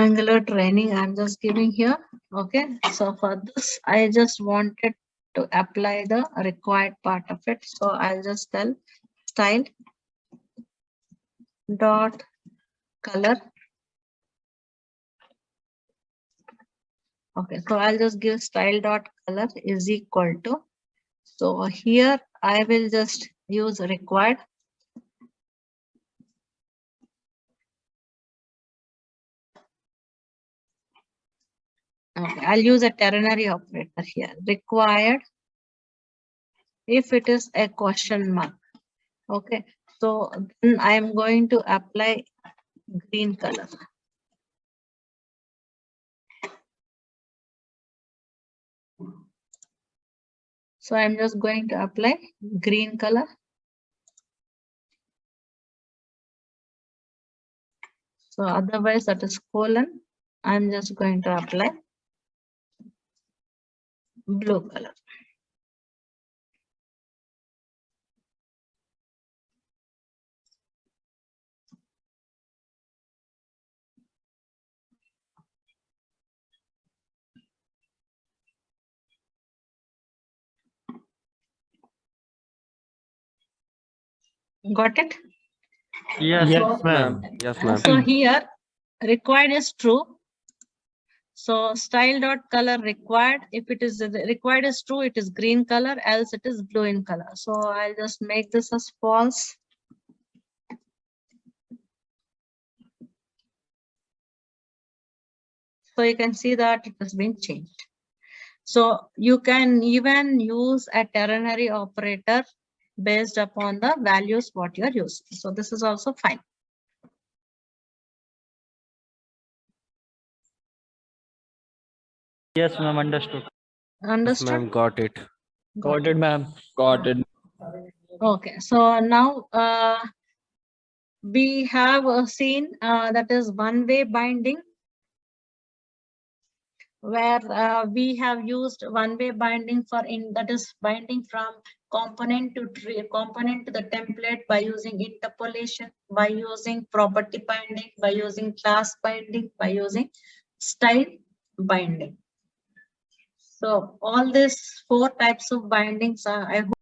Angular training I'm just giving here. Okay, so for this I just wanted to apply the required part of it, so I'll just tell style dot color. Okay, so I'll just give style dot color is equal to, so here I will just use required. Okay, I'll use a ternary operator here, required if it is a question mark. Okay, so then I am going to apply green color. So I'm just going to apply green color. So otherwise that is colon. I'm just going to apply blue color. Got it? Yes, ma'am. Yes, ma'am. So here required is true. So style dot color required. If it is required is true, it is green color, else it is blue in color. So I'll just make this as false. So you can see that it has been changed. So you can even use a ternary operator based upon the values what you are using. So this is also fine. Yes, ma'am. Understood. Yes, Understood? ma'am. Got it. Got it, ma'am. Got it. Okay, so now we have seen that is one-way binding, where we have used one-way binding for that is binding from component to component to the template by using interpolation, by using property binding, by using class binding, by using style binding. So all these 4 types of bindings I hope